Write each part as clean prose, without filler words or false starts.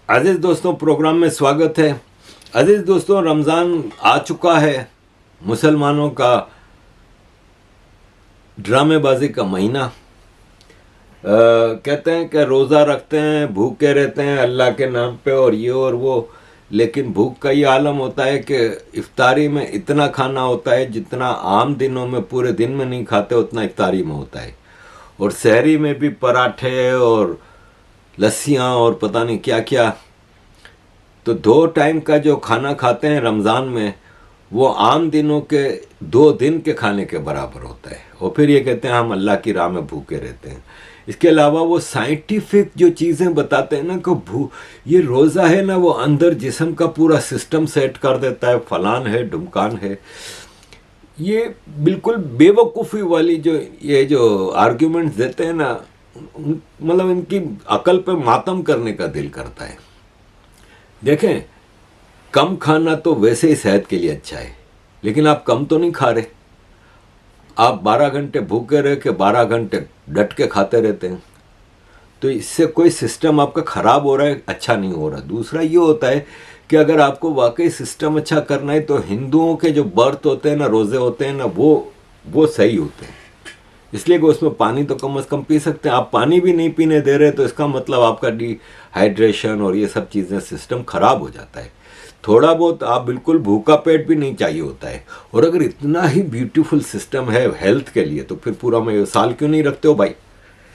अजीज दोस्तों, प्रोग्राम में स्वागत है। अजीज दोस्तों, रमज़ान आ चुका है, मुसलमानों का ड्रामेबाजी का महीना। कहते हैं कि रोज़ा रखते हैं, भूखे रहते हैं अल्लाह के नाम पे और ये और वो, लेकिन भूख का ये आलम होता है कि इफ्तारी में इतना खाना होता है जितना आम दिनों में पूरे दिन में नहीं खाते उतना इफ्तारी में होता है। और सहरी में भी पराठे और लस्सियाँ और पता नहीं क्या क्या। तो 2 टाइम का जो खाना खाते हैं रमज़ान में, वो आम दिनों के 2 दिन के खाने के बराबर होता है। और फिर ये कहते हैं हम अल्लाह की राह में भूखे रहते हैं। इसके अलावा वो साइंटिफिक जो चीज़ें बताते हैं ना कि ये रोज़ा है ना, वो अंदर जिस्म का पूरा सिस्टम सेट कर देता है, फलान है ढुमकान है। ये बिल्कुल बेवकूफ़ी वाली जो आर्ग्यूमेंट्स देते हैं ना, मतलब इनकी अकल पे मातम करने का दिल करता है। देखें, कम खाना तो वैसे ही सेहत के लिए अच्छा है, लेकिन आप कम तो नहीं खा रहे। आप 12 घंटे भूखे रह के 12 घंटे डट के खाते रहते हैं, तो इससे कोई सिस्टम आपका ख़राब हो रहा है, अच्छा नहीं हो रहा। दूसरा ये होता है कि अगर आपको वाकई सिस्टम अच्छा करना है तो हिंदुओं के जो व्रत होते हैं ना, रोज़े होते हैं ना, वो सही होते हैं। इसलिए कि उसमें पानी तो कम से कम पी सकते हैं। आप पानी भी नहीं पीने दे रहे तो इसका मतलब आपका डिहाइड्रेशन और ये सब चीज़ें सिस्टम ख़राब हो जाता है। थोड़ा बहुत आप बिल्कुल भूखा पेट भी नहीं चाहिए होता है। और अगर इतना ही ब्यूटीफुल सिस्टम है हेल्थ के लिए तो फिर पूरा साल क्यों नहीं रखते हो भाई?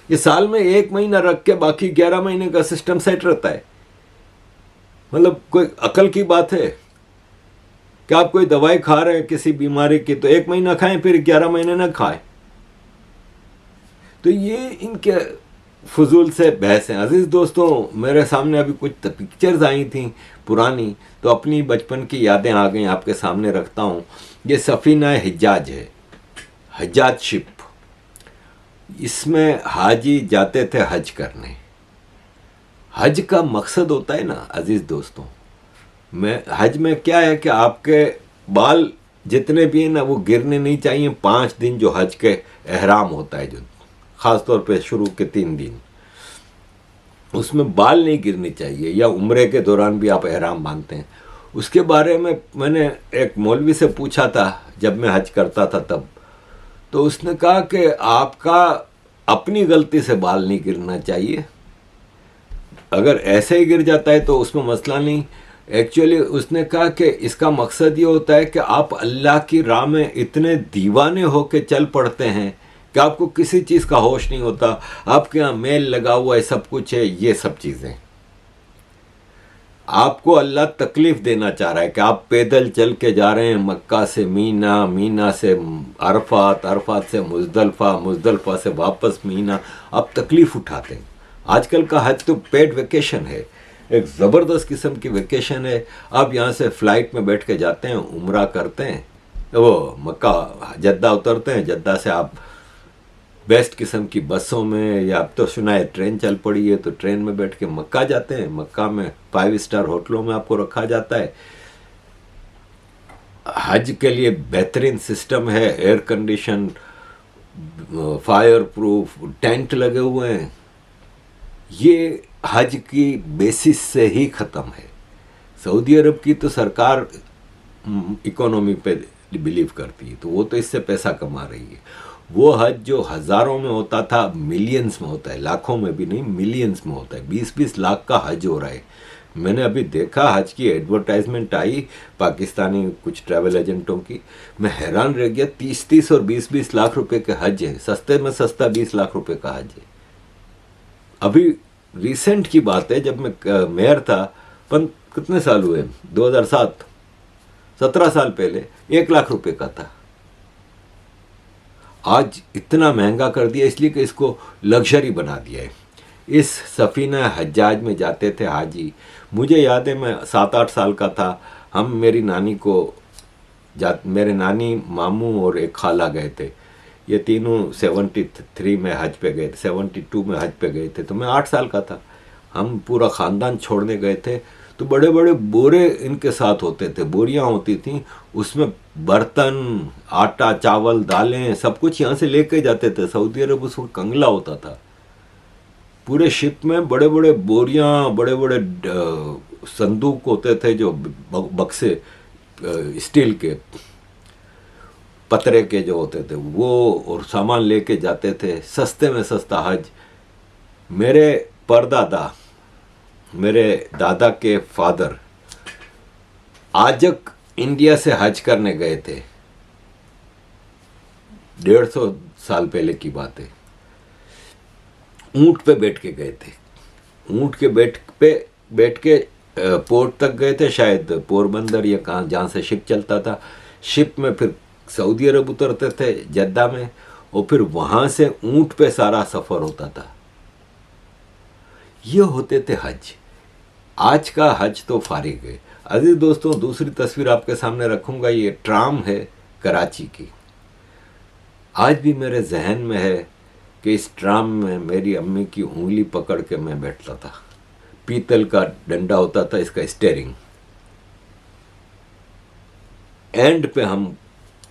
ये साल में 1 महीना रख के बाकी 11 महीने का सिस्टम सेट रहता है। मतलब कोई अकल की बात है कि आप कोई दवाई खा रहे हैं किसी बीमारी की तो 1 महीना खाएं फिर 11 महीने ना खाएं। तो ये इनके फजूल से बहस हैं। अजीज़ दोस्तों, मेरे सामने अभी कुछ पिक्चर्स आई थी पुरानी, तो अपनी बचपन की यादें आ गई, आपके सामने रखता हूँ। ये सफ़ीना हिजाज है, हज्जाज शिप। इसमें हाजी जाते थे हज करने। हज का मकसद होता है ना अजीज़ दोस्तों, हज में क्या है कि आपके बाल जितने भी हैं ना वो गिरने नहीं चाहिए। 5 दिन जो हज के एहराम होता है, जो ख़ास तौर पे शुरू के 3 दिन, उसमें बाल नहीं गिरने चाहिए। या उम्रे के दौरान भी आप एहराम बांधते हैं। उसके बारे में मैंने एक मौलवी से पूछा था जब मैं हज करता था तब, तो उसने कहा कि आपका अपनी गलती से बाल नहीं गिरना चाहिए। अगर ऐसे ही गिर जाता है तो उसमें मसला नहीं। एक्चुअली उसने कहा कि इसका मकसद ये होता है कि आप अल्लाह की राह में इतने दीवाने होके चल पड़ते हैं कि आपको किसी चीज़ का होश नहीं होता। आपके यहाँ मेल लगा हुआ है, सब कुछ है, ये सब चीज़ें आपको अल्लाह तकलीफ देना चाह रहा है कि आप पैदल चल के जा रहे हैं मक्का से मीना, मीना से अरफात, अरफात से मुजदलफा, मुजदलफा से वापस मीना। आप तकलीफ उठाते हैं। आजकल का हज तो पेड वेकेशन है, एक ज़बरदस्त किस्म की वेकेशन है। आप यहाँ से फ़्लाइट में बैठ के जाते हैं, उम्रा करते हैं, वो मक्का जद्दा उतरते हैं, जद्दा से आप बेस्ट किस्म की बसों में, या अब तो सुना है ट्रेन चल पड़ी है, तो ट्रेन में बैठ के मक्का जाते हैं। मक्का में 5 स्टार होटलों में आपको रखा जाता है। हज के लिए बेहतरीन सिस्टम है, air condition, fire proof tent लगे हुए हैं। ये हज की बेसिस से ही ख़त्म है। सऊदी अरब की तो सरकार इकोनॉमी पे बिलीव करती है, तो वो तो इससे पैसा कमा रही है। वो हज जो हज़ारों में होता था, मिलियंस में होता है, लाखों में भी नहीं, मिलियंस में होता है। 20-20 लाख का हज हो रहा है। मैंने अभी देखा, हज की एडवर्टाइजमेंट आई पाकिस्तानी कुछ ट्रैवल एजेंटों की, मैं हैरान रह गया। 30-30 और 20-20 लाख रुपए के हज है, सस्ते में सस्ता 20 लाख रुपए का हज है। अभी रिसेंट की बात है, जब मैं मेयर था, कितने साल हुए, 2007, 17 साल पहले 1 लाख रुपए का था। आज इतना महंगा कर दिया, इसलिए कि इसको लग्जरी बना दिया है। इस सफ़ीना हज्जाज में जाते थे हाजी। मुझे याद है, मैं 7-8 साल का था। हम मेरी नानी को मेरे नानी, मामू और एक खाला गए थे। ये तीनों 73 में हज पे गए थे, 72 में हज पे गए थे, तो मैं 8 साल का था। हम पूरा ख़ानदान छोड़ने गए थे, तो बड़े बड़े बोरे इनके साथ होते थे, बोरियां होती थी, उसमें बर्तन, आटा, चावल, दालें, सब कुछ यहाँ से लेके जाते थे। सऊदी अरब उस वक्त कंगला होता था। पूरे शिप में बड़े बड़े बोरियां, बड़े बड़े संदूक होते थे, जो बक्से स्टील के, पतरे के जो होते थे वो, और सामान लेके जाते थे, सस्ते में सस्ता हज। मेरे परदादा, मेरे दादा के फादर आजक इंडिया से हज करने गए थे, 150 साल पहले की बात है। ऊंट पे बैठ के गए थे, ऊंट के बैठ के पोर्ट तक गए थे, शायद पोरबंदर या कहाँ, जहाँ से शिप चलता था। शिप में फिर सऊदी अरब उतरते थे जद्दा में, और फिर वहाँ से ऊंट पे सारा सफ़र होता था। ये होते थे हज। आज का हज तो फारिग है। अजीज दोस्तों, दूसरी तस्वीर आपके सामने रखूंगा, ये ट्राम है कराची की। आज भी मेरे जहन में है कि इस ट्राम में मेरी अम्मी की उंगली पकड़ के मैं बैठता था। पीतल का डंडा होता था इसका स्टीयरिंग। एंड पे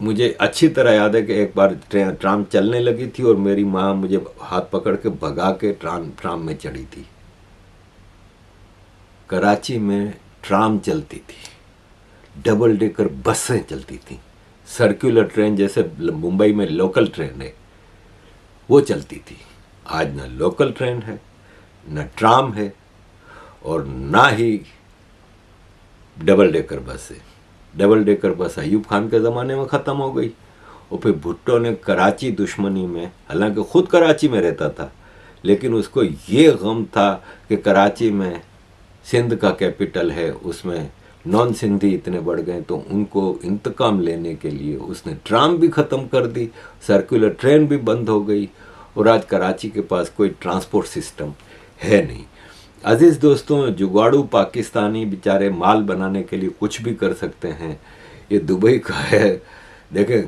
मुझे अच्छी तरह याद है कि एक बार ट्राम चलने लगी थी और मेरी माँ मुझे हाथ पकड़ के भगा के ट्राम में चढ़ी थी। कराची में ट्राम चलती थी, डबल डेकर बसें चलती थी, सर्कुलर ट्रेन जैसे मुंबई में लोकल ट्रेन है वो चलती थी। आज ना लोकल ट्रेन है, ना ट्राम है, और ना ही डबल डेकर बस है। Double decker bus Ayub Khan के ज़माने में ख़त्म हो गई, और फिर भुट्टो ने कराची दुश्मनी में, हालांकि ख़ुद कराची में रहता था, लेकिन उसको ये गम था कि कराची में सिंध का कैपिटल है, उसमें नॉन सिंधी इतने बढ़ गए, तो उनको इंतकाम लेने के लिए उसने ट्राम भी ख़त्म कर दी, सर्कुलर ट्रेन भी बंद हो गई, और आज कराची के पास कोई ट्रांसपोर्ट सिस्टम है नहीं। अजीज़ दोस्तों, जुगाड़ू पाकिस्तानी बेचारे माल बनाने के लिए कुछ भी कर सकते हैं। ये दुबई का है, देखें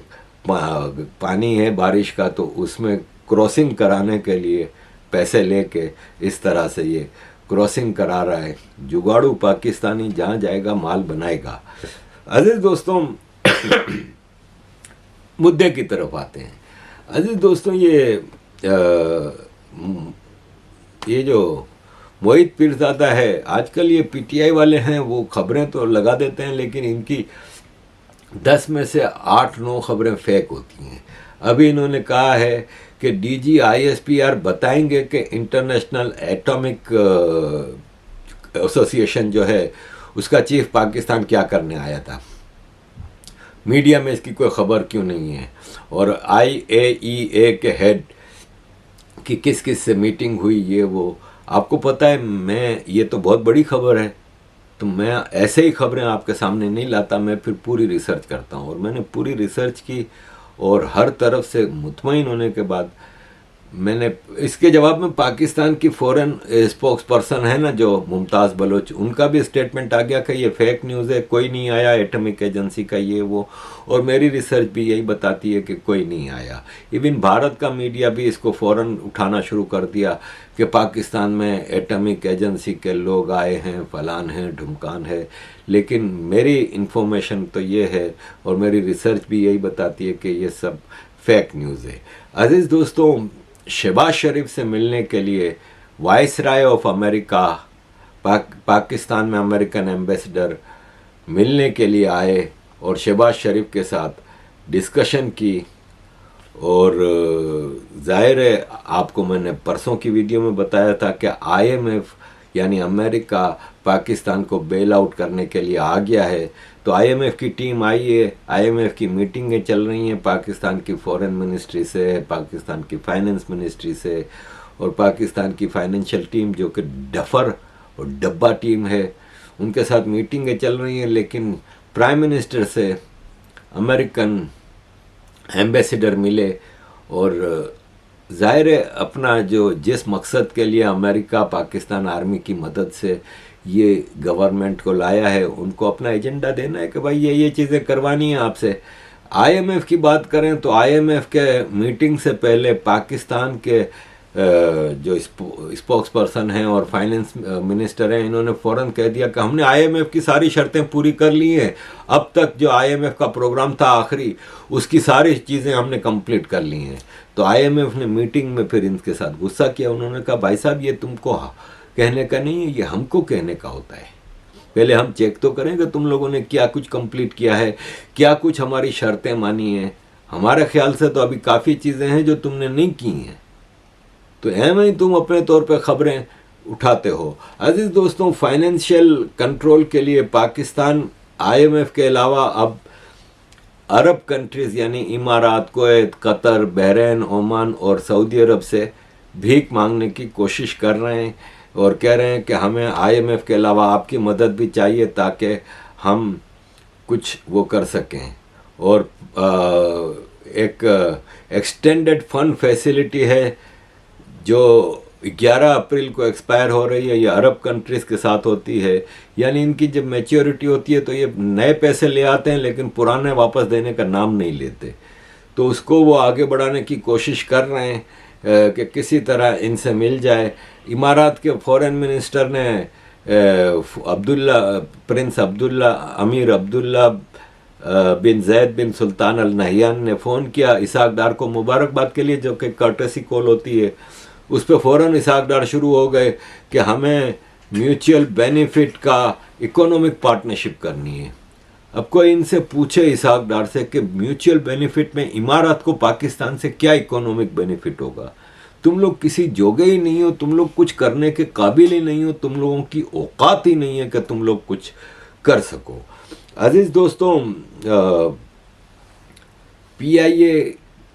पानी है बारिश का, तो उसमें क्रॉसिंग कराने के लिए पैसे लेके इस तरह से ये क्रॉसिंग करा रहा है। जुगाड़ू पाकिस्तानी जहाँ जाएगा माल बनाएगा। अजीज दोस्तों, मुद्दे की तरफ आते हैं। अजीज दोस्तों, ये जो मोहित पीरजादा है, आजकल ये पीटीआई वाले हैं, वो खबरें तो लगा देते हैं, लेकिन इनकी 10 में से 8-9 खबरें फेक होती हैं। अभी इन्होंने कहा है कि DGISPR बताएंगे कि इंटरनेशनल एटॉमिक एसोसिएशन जो है उसका चीफ पाकिस्तान क्या करने आया था। मीडिया में इसकी कोई खबर क्यों नहीं है? और IAEA के हेड की किस किस से मीटिंग हुई, ये वो आपको पता है। ये तो बहुत बड़ी खबर है, तो मैं ऐसे ही खबरें आपके सामने नहीं लाता, मैं फिर पूरी रिसर्च करता हूँ। और मैंने पूरी रिसर्च की और हर तरफ से मुतमईन होने के बाद मैंने इसके जवाब में पाकिस्तान की फॉरेन स्पोक्स पर्सन है ना, जो मुमताज़ बलोच, उनका भी स्टेटमेंट आ गया कि ये फेक न्यूज़ है, कोई नहीं आया एटॉमिक एजेंसी का ये वो। और मेरी रिसर्च भी यही बताती है कि कोई नहीं आया। इवन भारत का मीडिया भी इसको फ़ौरन उठाना शुरू कर दिया कि पाकिस्तान में एटॉमिक एजेंसी के लोग आए हैं, फलान हैं, ढुमकान है। लेकिन मेरी इंफॉर्मेशन तो ये है और मेरी रिसर्च भी यही बताती है कि ये सब फेक न्यूज़ है। अजीज़ दोस्तों, शहबाज शरीफ से मिलने के लिए वाइसराय ऑफ अमेरिका, पाकिस्तान में अमेरिकन एम्बेसडर मिलने के लिए आए और शहबाज शरीफ के साथ डिस्कशन की। और जाहिर है, आपको मैंने परसों की वीडियो में बताया था कि IMF यानी अमेरिका पाकिस्तान को बेल आउट करने के लिए आ गया है। तो IMF की टीम आई है, IMF की मीटिंगें चल रही हैं पाकिस्तान की फॉरेन मिनिस्ट्री से, पाकिस्तान की फाइनेंस मिनिस्ट्री से, और पाकिस्तान की फाइनेंशियल टीम जो कि डफर और डब्बा टीम है, उनके साथ मीटिंगें चल रही हैं। लेकिन प्राइम मिनिस्टर से अमेरिकन एम्बेसडर मिले और ज़ाहिर है अपना जिस मकसद के लिए अमेरिका पाकिस्तान आर्मी की मदद से ये गवर्नमेंट को लाया है, उनको अपना एजेंडा देना है कि भाई ये चीज़ें करवानी है आपसे। IMF की बात करें तो IMF के मीटिंग से पहले पाकिस्तान के जो स्पोक्स पर्सन हैं और फाइनेंस मिनिस्टर हैं, इन्होंने फ़ौरन कह दिया कि हमने आईएमएफ की सारी शर्तें पूरी कर ली हैं। अब तक जो आईएमएफ का प्रोग्राम था आखिरी, उसकी सारी चीज़ें हमने कंप्लीट कर ली हैं। तो आईएमएफ ने मीटिंग में फिर इनके साथ गुस्सा किया। उन्होंने कहा भाई साहब ये तुमको कहने का नहीं है, ये हमको कहने का होता है। पहले हम चेक तो करें कि तुम लोगों ने क्या कुछ कंप्लीट किया है, क्या कुछ हमारी शर्तें मानी हैं। हमारे ख्याल से तो अभी काफ़ी चीज़ें हैं जो तुमने नहीं की हैं, तो एम ही तुम अपने तौर पे खबरें उठाते हो। अजीज दोस्तों, फाइनेंशियल कंट्रोल के लिए पाकिस्तान आईएमएफ के अलावा अब अरब कंट्रीज़ यानी इमारात, कुवैत, कतर, बहरीन, ओमान और सऊदी अरब से भीख मांगने की कोशिश कर रहे हैं और कह रहे हैं कि हमें आईएमएफ के अलावा आपकी मदद भी चाहिए ताकि हम कुछ वो कर सकें। और एक एक्सटेंडेड फंड फैसिलिटी है जो 11 अप्रैल को एक्सपायर हो रही है। ये अरब कंट्रीज़ के साथ होती है, यानी इनकी जब मैच्योरिटी होती है तो ये नए पैसे ले आते हैं लेकिन पुराने वापस देने का नाम नहीं लेते। तो उसको वो आगे बढ़ाने की कोशिश कर रहे हैं कि किसी तरह इनसे मिल जाए। इमारात के फॉरेन मिनिस्टर ने प्रिंस अब्दुल्ला अमीर अब्दुल्ला बिन जैद बिन सुल्तान अल नहयान ने फ़ोन किया इसहाक डार को मुबारकबाद के लिए, जो कि कर्टेसी कॉल होती है। उस पर फ़ौरन इसहाक डार शुरू हो गए कि हमें म्यूचुअल बेनिफिट का इकोनॉमिक पार्टनरशिप करनी है। अब कोई इनसे पूछे इसहाक डार से कि म्यूचुअल बेनिफिट में इमारात को पाकिस्तान से क्या इकोनॉमिक बेनिफिट होगा? तुम लोग किसी जोगे ही नहीं हो, तुम लोग कुछ करने के काबिल ही नहीं हो, तुम लोगों की औकात ही नहीं है कि तुम लोग कुछ कर सको। अजीज दोस्तों, पीआईए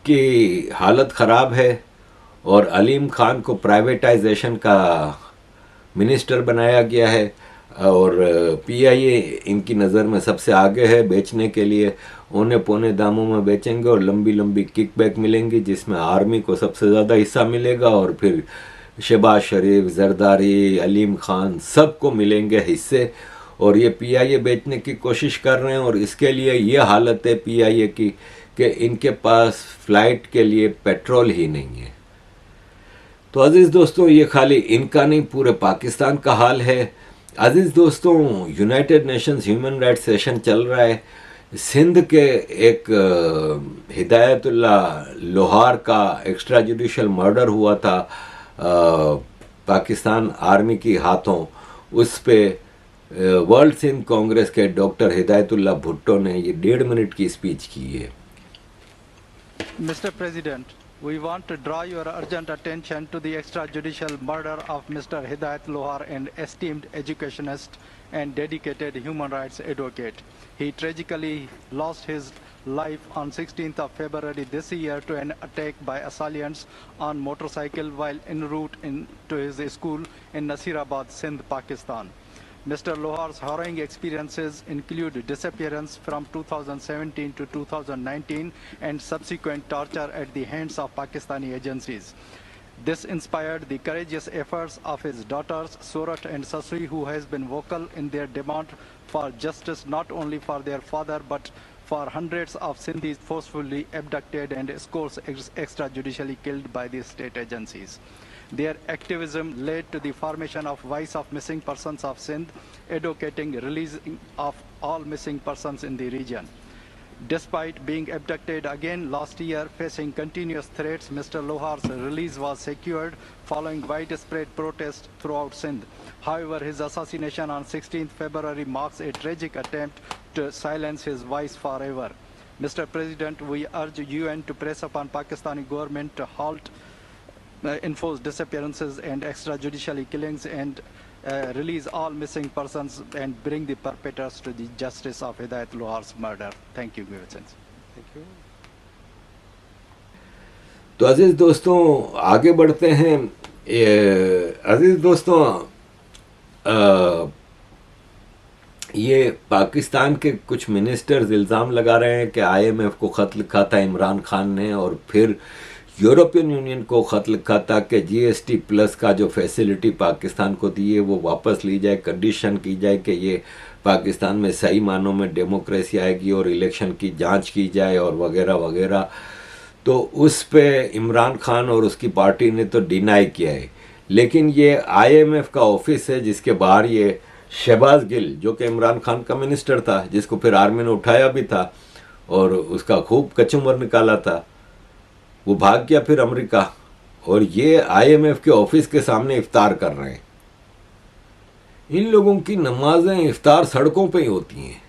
की हालत ख़राब है और अलीम खान को प्राइवेटाइजेशन का मिनिस्टर बनाया गया है और पीआईए इनकी नज़र में सबसे आगे है बेचने के लिए। औने पौने दामों में बेचेंगे और लंबी लंबी किकबैक मिलेंगी, जिसमें आर्मी को सबसे ज़्यादा हिस्सा मिलेगा और फिर शहबाज शरीफ, जरदारी, अलीम खान सबको मिलेंगे हिस्से। और ये पीआईए बेचने की कोशिश कर रहे हैं और इसके लिए ये हालत है पीआईए की कि इनके पास फ़्लाइट के लिए पेट्रोल ही नहीं है। तो अजीज़ दोस्तों, ये खाली इनका नहीं पूरे पाकिस्तान का हाल है। अजीज़ दोस्तों, United Nations human rights session चल रहा है। सिंध के एक हिदायतुल्ला लोहार का एक्स्ट्रा जुडिशल मर्डर हुआ था पाकिस्तान आर्मी की हाथों। उस पे वर्ल्ड सिंध कांग्रेस के डॉक्टर हिदायतुल्ला भुट्टो ने ये 1.5 मिनट की स्पीच की है। Mr. President, we want to draw your urgent attention to the extrajudicial murder of Mr. Hidayat Lohar, an esteemed educationist and dedicated human rights advocate. He tragically lost his life on 16th of February this year to an attack by assailants on motorcycle while en route to his school in Nasirabad, Sindh, Pakistan. Mr. Lohar's harrowing experiences include disappearance from 2017 to 2019 and subsequent torture at the hands of Pakistani agencies. This inspired the courageous efforts of his daughters, Surat and Sasri, who has been vocal in their demand for justice not only for their father but for hundreds of Sindhis forcefully abducted and scores extrajudicially killed by the state agencies. Their activism led to the formation of Voice of Missing Persons of Sindh, advocating release of all missing persons in the region. Despite being abducted again last year, facing continuous threats, Mr. Lohar's release was secured following widespread protest throughout Sindh. However, his assassination on 16th February marks a tragic attempt to silence his voice forever. Mr. President, we urge UN to press upon Pakistani government to halt enforce disappearances and extrajudicial killings and release all missing persons and bring the perpetrators to the justice of Hidayat Lohar's murder. Thank you, Gurchandra. Thank you. तो अजीज़ दोस्तों, आगे बढ़ते हैं। अजीज़ दोस्तों, ये पाकिस्तान के कुछ ministers इल्ज़ाम लगा रहे हैं कि आईएमएफ को ख़त लिखा था इमरान खान ने और फिर यूरोपियन यूनियन को ख़त लिखा था कि जीएसटी प्लस का जो फैसिलिटी पाकिस्तान को दी है वो वापस ली जाए, कंडीशन की जाए कि ये पाकिस्तान में सही मानों में डेमोक्रेसी आएगी और इलेक्शन की जांच की जाए और वगैरह वगैरह। तो उस पे इमरान खान और उसकी पार्टी ने तो डिनाई किया है। लेकिन ये आईएमएफ का ऑफिस है जिसके बाहर ये शहबाज गिल, जो कि इमरान खान का मिनिस्टर था, जिसको फिर आर्मी ने उठाया भी था और उसका खूब कचूमर निकाला था, वो भाग गया फिर अमेरिका, और ये आईएमएफ के ऑफिस के सामने इफ्तार कर रहे हैं। इन लोगों की नमाजें इफ्तार सड़कों पे ही होती हैं।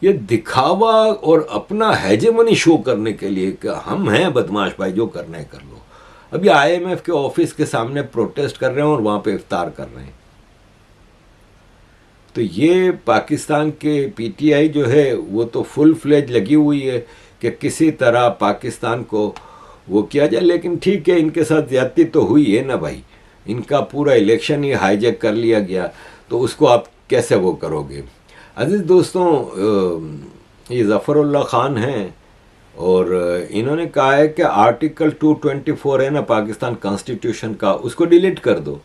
ये दिखावा और अपना हेजेमनी शो करने के लिए कि हम हैं बदमाश भाई, जो करना है कर लो। अभी आईएमएफ के ऑफिस के सामने प्रोटेस्ट कर रहे हैं और वहां पे इफ्तार कर रहे हैं। तो ये पाकिस्तान के पीटीआई जो है वो तो फुल फ्लेज लगी हुई है कि किसी तरह पाकिस्तान को वो किया जाए। लेकिन ठीक है, इनके साथ ज्यादती तो हुई है ना भाई, इनका पूरा इलेक्शन ही हाईजैक कर लिया गया, तो उसको आप कैसे वो करोगे। अजीज दोस्तों, ये ज़फ़रुल्लाह खान हैं और इन्होंने कहा है कि आर्टिकल 224 है ना पाकिस्तान कॉन्स्टिट्यूशन का, उसको डिलीट कर दो,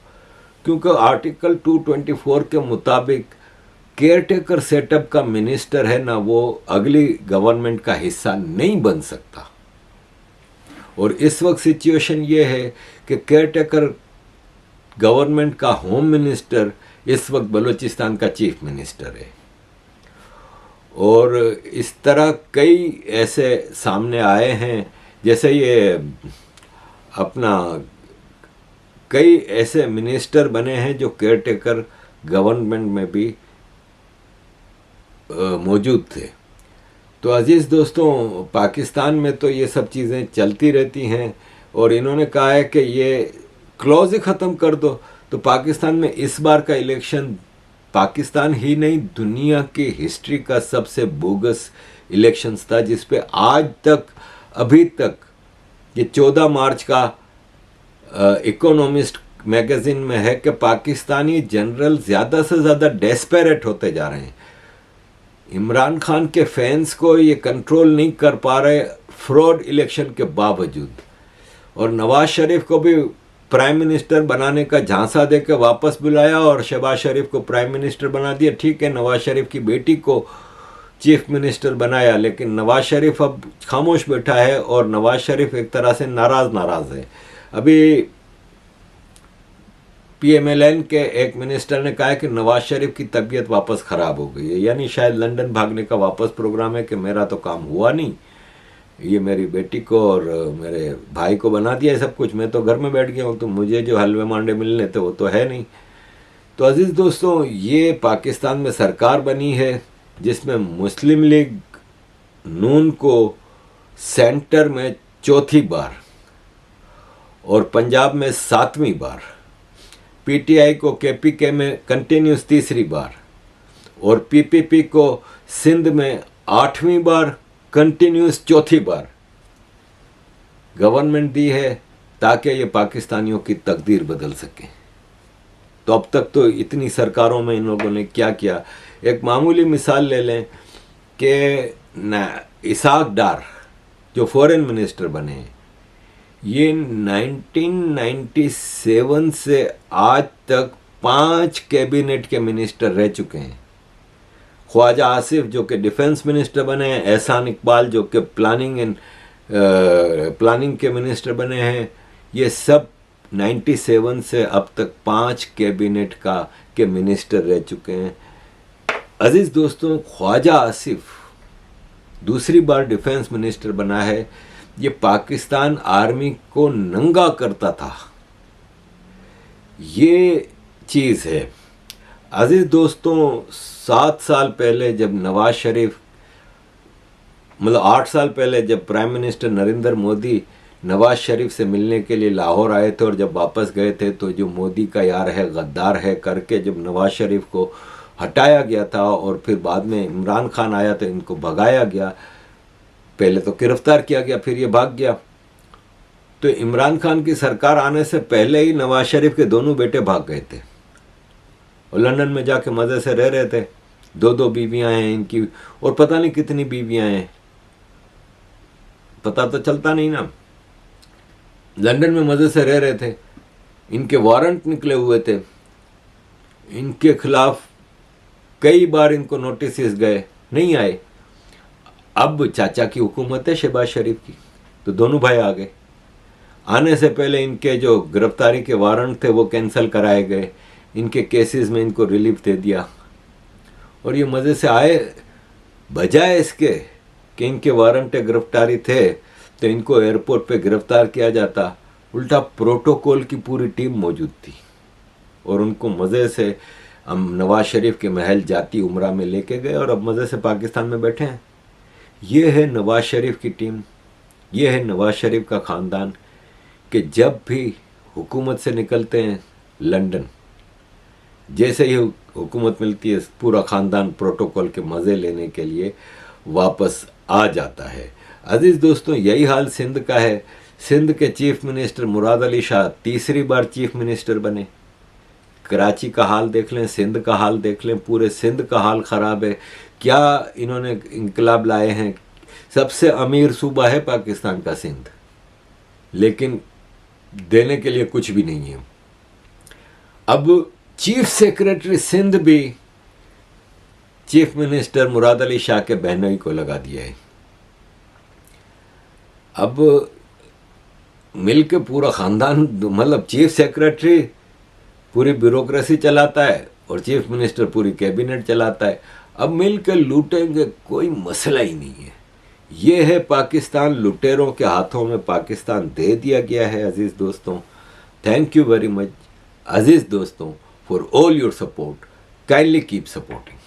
क्योंकि आर्टिकल 224 के मुताबिक केयरटेकर सेटअप का मिनिस्टर है ना, वो अगली गवर्नमेंट का हिस्सा नहीं बन सकता। और इस वक्त सिचुएशन ये है कि केयरटेकर गवर्नमेंट का होम मिनिस्टर इस वक्त बलूचिस्तान का चीफ मिनिस्टर है। और इस तरह कई ऐसे सामने आए हैं, जैसे ये अपना कई ऐसे मिनिस्टर बने हैं जो केयरटेकर गवर्नमेंट में भी मौजूद थे। तो अजीज़ दोस्तों, पाकिस्तान में तो ये सब चीज़ें चलती रहती हैं और इन्होंने कहा है कि ये क्लॉज ही ख़त्म कर दो। तो पाकिस्तान में इस बार का इलेक्शन पाकिस्तान ही नहीं दुनिया की हिस्ट्री का सबसे बोगस इलेक्शंस था, जिस पे आज तक अभी तक ये 14 मार्च का इकोनॉमिस्ट मैगजीन में है कि पाकिस्तानी जनरल ज़्यादा से ज़्यादा डेस्पेरेट होते जा रहे हैं। इमरान खान के फैंस को ये कंट्रोल नहीं कर पा रहे फ्रॉड इलेक्शन के बावजूद, और नवाज शरीफ को भी प्राइम मिनिस्टर बनाने का झांसा दे के वापस बुलाया और शहबाज शरीफ को प्राइम मिनिस्टर बना दिया। ठीक है, नवाज शरीफ की बेटी को चीफ मिनिस्टर बनाया, लेकिन नवाज शरीफ अब खामोश बैठा है और नवाज शरीफ एक तरह से नाराज है। अभी पीएमएलएन के एक मिनिस्टर ने कहा है कि नवाज शरीफ की तबीयत वापस ख़राब हो गई है, यानी शायद लंदन भागने का वापस प्रोग्राम है कि मेरा तो काम हुआ नहीं, ये मेरी बेटी को और मेरे भाई को बना दिया है सब कुछ, मैं तो घर में बैठ गया हूँ, तो मुझे जो हलवे मांडे मिलने थे वो तो है नहीं। तो अजीज़ दोस्तों, ये पाकिस्तान में सरकार बनी है जिसमें मुस्लिम लीग नून को सेंटर में चौथी बार और पंजाब में 7वीं बार, पीटीआई को केपीके में कंटिन्यूस 3री बार और पीपीपी को सिंध में 8वीं बार कंटिन्यूस 4थी बार गवर्नमेंट दी है ताकि ये पाकिस्तानियों की तकदीर बदल सके। तो अब तक तो इतनी सरकारों में इन लोगों ने क्या किया। एक मामूली मिसाल ले लें कि इसाक डार जो फॉरेन मिनिस्टर बने हैं, ये 1997 से आज तक 5 कैबिनेट के मिनिस्टर रह चुके हैं। ख्वाजा आसिफ जो कि डिफेंस मिनिस्टर बने हैं, एहसान इकबाल जो कि प्लानिंग के मिनिस्टर बने हैं, ये सब 97 से अब तक 5 कैबिनेट के मिनिस्टर रह चुके हैं। अजीज़ दोस्तों, ख्वाजा आसिफ दूसरी बार डिफेंस मिनिस्टर बना है। ये पाकिस्तान आर्मी को नंगा करता था, ये चीज़ है। अजीज़ दोस्तों, 7 साल पहले जब नवाज शरीफ, मतलब 8 साल पहले जब प्राइम मिनिस्टर नरेंद्र मोदी नवाज शरीफ से मिलने के लिए लाहौर आए थे और जब वापस गए थे, तो जो मोदी का यार है गद्दार है करके जब नवाज शरीफ को हटाया गया था और फिर बाद में इमरान खान आया तो इनको भगाया गया। पहले तो गिरफ्तार किया गया, फिर ये भाग गया। तो इमरान खान की सरकार आने से पहले ही नवाज शरीफ के दोनों बेटे भाग गए थे और लंदन में जाके मज़े से रह रहे थे। 2 बीवियां हैं इनकी और पता नहीं कितनी बीवियां हैं, पता तो चलता नहीं ना। लंदन में मज़े से रह रहे थे, इनके वारंट निकले हुए थे, इनके खिलाफ कई बार इनको नोटिस गए, नहीं आए। अब चाचा की हुकूमत है शहबाज शरीफ की, तो दोनों भाई आ गए। आने से पहले इनके जो गिरफ्तारी के वारंट थे वो कैंसिल कराए गए, इनके केसेस में इनको रिलीफ दे दिया। और ये मज़े से आए, बजाय इसके कि इनके वारंट गिरफ्तारी थे तो इनको एयरपोर्ट पे गिरफ्तार किया जाता, उल्टा प्रोटोकॉल की पूरी टीम मौजूद थी और उनको मज़े से हम नवाज शरीफ के महल जाती उम्रा में लेके गए और अब मज़े से पाकिस्तान में बैठे हैं। ये है नवाज शरीफ की टीम, ये है नवाज शरीफ का ख़ानदान कि जब भी हुकूमत से निकलते हैं लंदन, जैसे ही हुकूमत मिलती है पूरा ख़ानदान प्रोटोकॉल के मज़े लेने के लिए वापस आ जाता है। अजीज़ दोस्तों, यही हाल सिंध का है। सिंध के चीफ मिनिस्टर मुराद अली शाह तीसरी बार चीफ मिनिस्टर बने। कराची का हाल देख लें, सिंध का हाल देख लें, पूरे सिंध का हाल ख़राब है। क्या इन्होंने इंकलाब लाए हैं। सबसे अमीर सूबा है पाकिस्तान का सिंध, लेकिन देने के लिए कुछ भी नहीं है। अब चीफ सेक्रेटरी सिंध भी चीफ मिनिस्टर मुराद अली शाह के बहनोई को लगा दिया है। अब मिलके पूरा ख़ानदान, मतलब चीफ सेक्रेटरी पूरी ब्यूरोक्रेसी चलाता है और चीफ मिनिस्टर पूरी कैबिनेट चलाता है। अब मिलकर लूटेंगे, कोई मसला ही नहीं है। ये है पाकिस्तान, लुटेरों के हाथों में पाकिस्तान दे दिया गया है। अजीज़ दोस्तों, थैंक यू वेरी मच अजीज़ दोस्तों for all your support. Kindly keep supporting.